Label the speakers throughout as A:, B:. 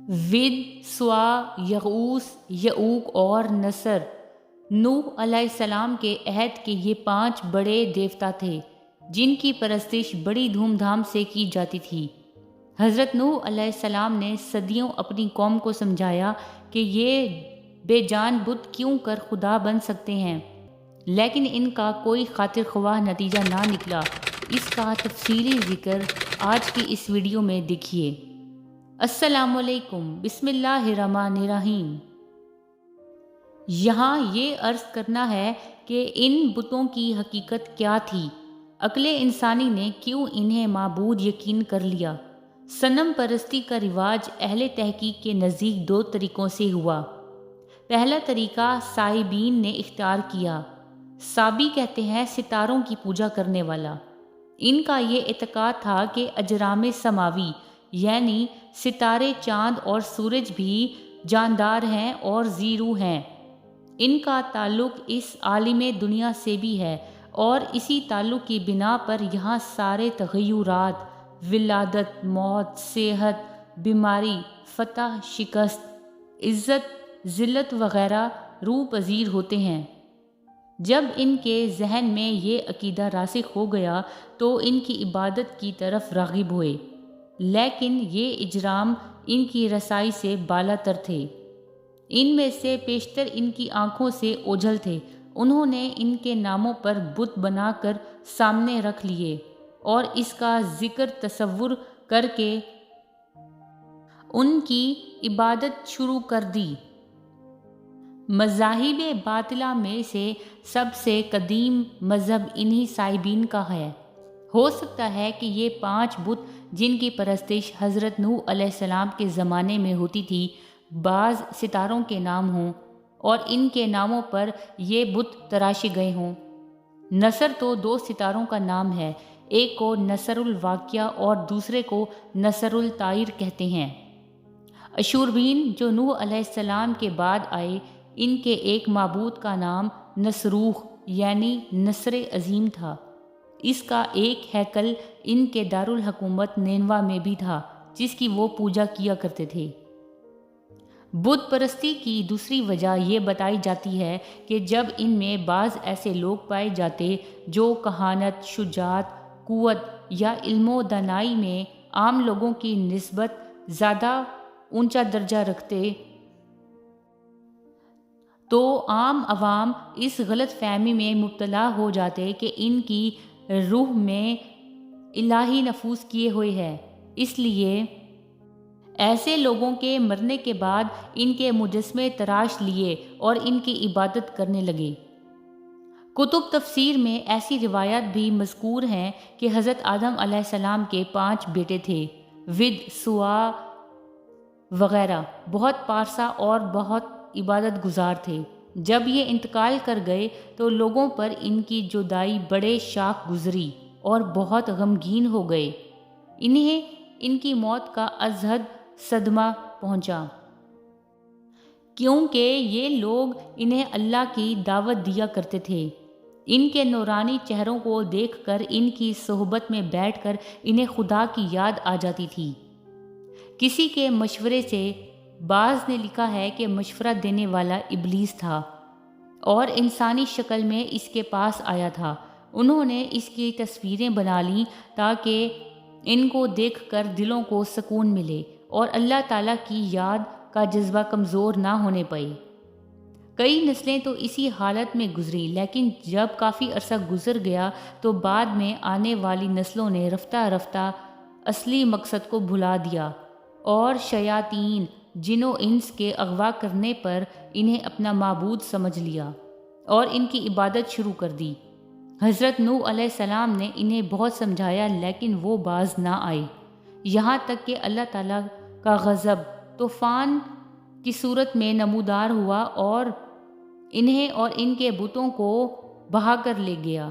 A: With, سوا، یغوس، یعوق اور نصر۔ نوح علیہ السلام کے عہد کے یہ 5 بڑے دیوتا تھے جن کی پرستش بڑی دھوم دھام سے کی جاتی تھی۔ حضرت نوح علیہ السلام نے صدیوں اپنی قوم کو سمجھایا کہ یہ بے جان بت کیوں کر خدا بن سکتے ہیں، لیکن ان کا کوئی خاطر خواہ نتیجہ نہ نکلا۔ اس کا تفصیلی ذکر آج کی اس ویڈیو میں دیکھیے۔ السلام علیکم، بسم اللہ الرحمن الرحیم۔ یہاں یہ عرض کرنا ہے کہ ان بتوں کی حقیقت کیا تھی، عقل انسانی نے کیوں انہیں معبود یقین کر لیا۔ صنم پرستی کا رواج اہل تحقیق کے نزدیک 2 طریقوں سے ہوا۔ پہلا طریقہ سائبین نے اختیار کیا۔ سابی کہتے ہیں ستاروں کی پوجا کرنے والا۔ ان کا یہ اعتقاد تھا کہ اجرام سماوی یعنی ستارے، چاند اور سورج بھی جاندار ہیں اور ذی روح ہیں۔ ان کا تعلق اس عالم دنیا سے بھی ہے اور اسی تعلق کی بنا پر یہاں سارے تغیرات، ولادت، موت، صحت، بیماری، فتح، شکست، عزت، ذلت وغیرہ روح پذیر ہوتے ہیں۔ جب ان کے ذہن میں یہ عقیدہ راسخ ہو گیا تو ان کی عبادت کی طرف راغب ہوئے، لیکن یہ اجرام ان کی رسائی سے بالا تر تھے۔ ان میں سے بیشتر ان کی آنکھوں سے اوجھل تھے۔ انہوں نے ان کے ناموں پر بت بنا کر سامنے رکھ لیے اور اس کا ذکر تصور کر کے ان کی عبادت شروع کر دی۔ مذاہب باطلہ میں سے سب سے قدیم مذہب انہی سائبین کا ہے۔ ہو سکتا ہے کہ یہ 5 بت جن کی پرستش حضرت نوح علیہ السلام کے زمانے میں ہوتی تھی بعض ستاروں کے نام ہوں اور ان کے ناموں پر یہ بت تراشے گئے ہوں۔ نصر تو 2 ستاروں کا نام ہے، ایک کو نصر الواقعہ اور دوسرے کو نصر الطائر کہتے ہیں۔ اشوربین جو نوح علیہ السلام کے بعد آئے، ان کے ایک معبود کا نام نصروخ یعنی نصر عظیم تھا۔ اس کا ایک ہیکل ان کے دارالحکومت نینوا میں بھی تھا جس کی وہ پوجا کیا کرتے تھے۔ بت پرستی کی دوسری وجہ یہ بتائی جاتی ہے کہ جب ان میں بعض ایسے لوگ پائے جاتے جو کہانت، شجاعت، قوت یا علم و دانائی میں عام لوگوں کی نسبت زیادہ اونچا درجہ رکھتے تو عام عوام اس غلط فہمی میں مبتلا ہو جاتے کہ ان کی روح میں الہی نفوذ کیے ہوئے ہے۔ اس لیے ایسے لوگوں کے مرنے کے بعد ان کے مجسمے تراش لیے اور ان کی عبادت کرنے لگے۔ کتب تفسیر میں ایسی روایات بھی مذکور ہیں کہ حضرت آدم علیہ السلام کے 5 بیٹے تھے، ود، سوا وغیرہ، بہت پارسا اور بہت عبادت گزار تھے۔ جب یہ انتقال کر گئے تو لوگوں پر ان کی جدائی بڑے شاق گزری اور بہت غمگین ہو گئے۔ انہیں ان کی موت کا ازحد صدمہ پہنچا کیونکہ یہ لوگ انہیں اللہ کی دعوت دیا کرتے تھے۔ ان کے نورانی چہروں کو دیکھ کر ان کی صحبت میں بیٹھ کر انہیں خدا کی یاد آ جاتی تھی۔ کسی کے مشورے سے بعض نے لکھا ہے کہ مشورہ دینے والا ابلیس تھا اور انسانی شکل میں اس کے پاس آیا تھا۔ انہوں نے اس کی تصویریں بنا لیں تاکہ ان کو دیکھ کر دلوں کو سکون ملے اور اللہ تعالیٰ کی یاد کا جذبہ کمزور نہ ہونے پائے۔ کئی نسلیں تو اسی حالت میں گزری، لیکن جب کافی عرصہ گزر گیا تو بعد میں آنے والی نسلوں نے رفتہ رفتہ اصلی مقصد کو بھلا دیا اور شیاطین، جن و انس کے اغوا کرنے پر انہیں اپنا معبود سمجھ لیا اور ان کی عبادت شروع کر دی۔ حضرت نوح علیہ السلام نے انہیں بہت سمجھایا لیکن وہ باز نہ آئے، یہاں تک کہ اللہ تعالیٰ کا غضب طوفان کی صورت میں نمودار ہوا اور انہیں اور ان کے بتوں کو بہا کر لے گیا۔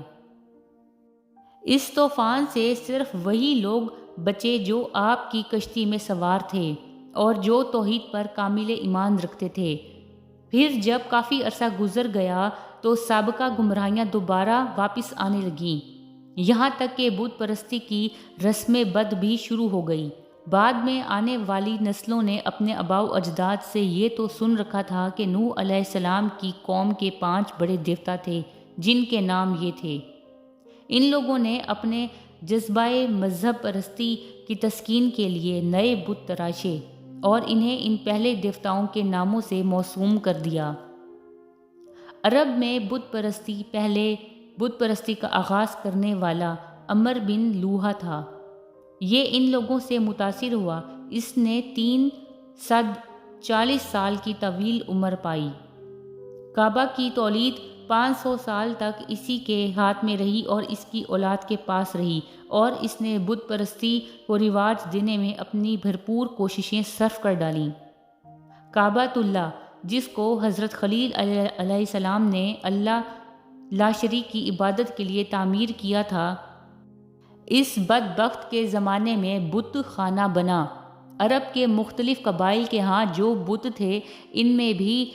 A: اس طوفان سے صرف وہی لوگ بچے جو آپ کی کشتی میں سوار تھے اور جو توحید پر کامل ایمان رکھتے تھے۔ پھر جب کافی عرصہ گزر گیا تو سابقہ گمراہیاں دوبارہ واپس آنے لگیں، یہاں تک کہ بت پرستی کی رسم بد بھی شروع ہو گئی۔ بعد میں آنے والی نسلوں نے اپنے آباء و اجداد سے یہ تو سن رکھا تھا کہ نوح علیہ السلام کی قوم کے 5 بڑے دیوتا تھے جن کے نام یہ تھے۔ ان لوگوں نے اپنے جذبہ مذہب پرستی کی تسکین کے لیے نئے بت تراشے اور انہیں ان پہلے دیوتاؤں کے ناموں سے موسوم کر دیا۔ عرب میں پہلے بت پرستی کا آغاز کرنے والا عمر بن لوہا تھا۔ یہ ان لوگوں سے متاثر ہوا۔ اس نے 340 سال کی طویل عمر پائی۔ کعبہ کی تولید 500 سال تک اسی کے ہاتھ میں رہی اور اس کی اولاد کے پاس رہی، اور اس نے بت پرستی کو رواج دینے میں اپنی بھرپور کوششیں صرف کر ڈالیں۔ کعبۃ اللہ، جس کو حضرت خلیل علیہ السلام نے اللہ لا شریک کی عبادت کے لیے تعمیر کیا تھا، اس بدبخت کے زمانے میں بت خانہ بنا۔ عرب کے مختلف قبائل کے ہاں جو بت تھے، ان میں بھی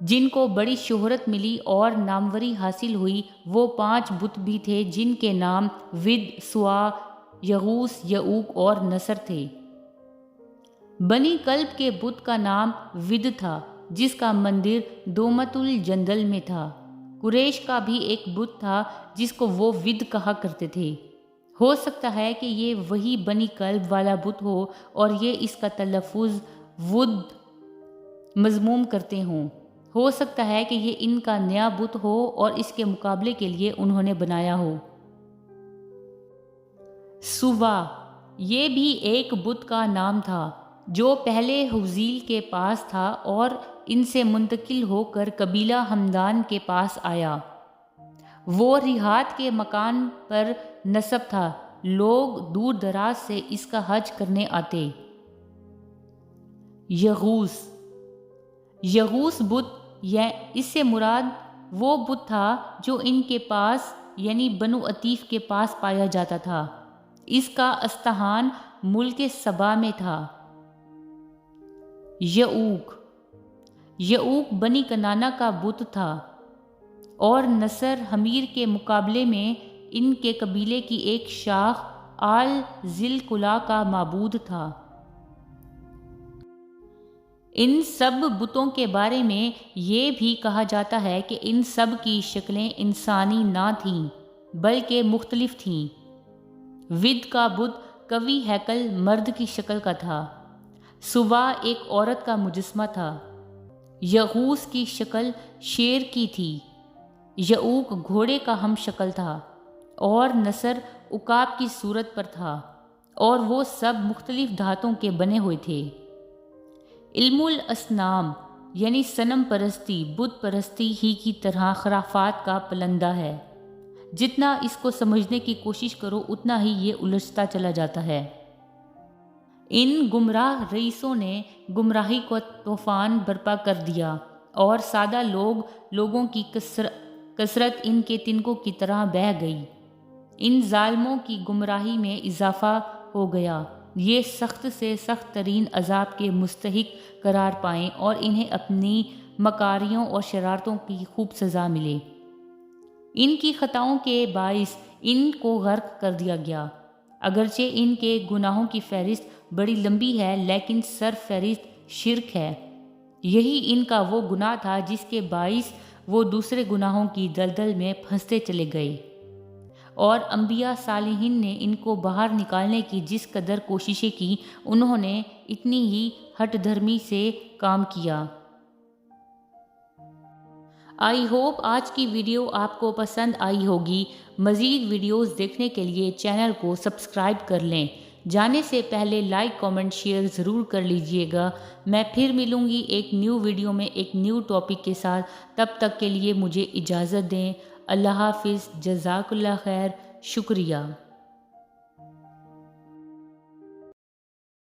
A: جن کو بڑی شہرت ملی اور ناموری حاصل ہوئی، وہ 5 بت بھی تھے جن کے نام ود، سوا، یغوث، یعوق اور نصر تھے۔ بنی کلب کے بت کا نام ود تھا، جس کا مندر دومت الجندل میں تھا۔ قریش کا بھی ایک بت تھا جس کو وہ ود کہا کرتے تھے۔ ہو سکتا ہے کہ یہ وہی بنی کلب والا بت ہو اور یہ اس کا تلفظ ود مضموم کرتے ہوں۔ ہو سکتا ہے کہ یہ ان کا نیا بت ہو اور اس کے مقابلے کے لیے انہوں نے بنایا ہو۔ سوا، یہ بھی ایک بت کا نام تھا جو پہلے حوزیل کے پاس تھا اور ان سے منتقل ہو کر قبیلہ ہمدان کے پاس آیا۔ وہ رہات کے مکان پر نصب تھا، لوگ دور دراز سے اس کا حج کرنے آتے۔ یغوث بت، اس سے مراد وہ بت تھا جو ان کے پاس یعنی بنو عتیف کے پاس پایا جاتا تھا۔ اس کا استحان ملک سبا میں تھا۔ یعوق بنی کنانہ کا بت تھا اور نصر حمیر کے مقابلے میں ان کے قبیلے کی ایک شاخ آل ذی القلع کا معبود تھا۔ ان سب بتوں کے بارے میں یہ بھی کہا جاتا ہے کہ ان سب کی شکلیں انسانی نہ تھیں بلکہ مختلف تھیں۔ ود کا بت قوی ہیکل مرد کی شکل کا تھا۔ سوا ایک عورت کا مجسمہ تھا۔ یغوث کی شکل شیر کی تھی۔ یعوق گھوڑے کا ہم شکل تھا اور نصر عقاب کی صورت پر تھا، اور وہ سب مختلف دھاتوں کے بنے ہوئے تھے۔ علم الاسنام یعنی صنم پرستی بت پرستی ہی کی طرح خرافات کا پلندہ ہے۔ جتنا اس کو سمجھنے کی کوشش کرو اتنا ہی یہ الجھتا چلا جاتا ہے۔ ان گمراہ رئیسوں نے گمراہی کو طوفان برپا کر دیا اور سادہ لوگوں کی کثرت ان کے تنکوں کی طرح بہہ گئی۔ ان ظالموں کی گمراہی میں اضافہ ہو گیا۔ یہ سخت سے سخت ترین عذاب کے مستحق قرار پائیں اور انہیں اپنی مکاریوں اور شرارتوں کی خوب سزا ملے۔ ان کی خطاؤں کے باعث ان کو غرق کر دیا گیا۔ اگرچہ ان کے گناہوں کی فہرست بڑی لمبی ہے، لیکن سر فہرست شرک ہے۔ یہی ان کا وہ گناہ تھا جس کے باعث وہ دوسرے گناہوں کی دلدل میں پھنستے چلے گئے، اور انبیاء صالحین نے ان کو باہر نکالنے کی جس قدر کوششیں کی، انہوں نے اتنی ہی ہٹ دھرمی سے کام کیا۔ آئی ہوپ آج کی ویڈیو آپ کو پسند آئی ہوگی۔ مزید ویڈیوز دیکھنے کے لیے چینل کو سبسکرائب کر لیں۔ جانے سے پہلے لائک، کامنٹ، شیئر ضرور کر لیجئے گا۔ میں پھر ملوں گی ایک نیو ویڈیو میں ایک نیو ٹاپک کے ساتھ۔ تب تک کے لیے مجھے اجازت دیں۔ اللہ حافظ۔ جزاک اللہ خیر۔ شکریہ۔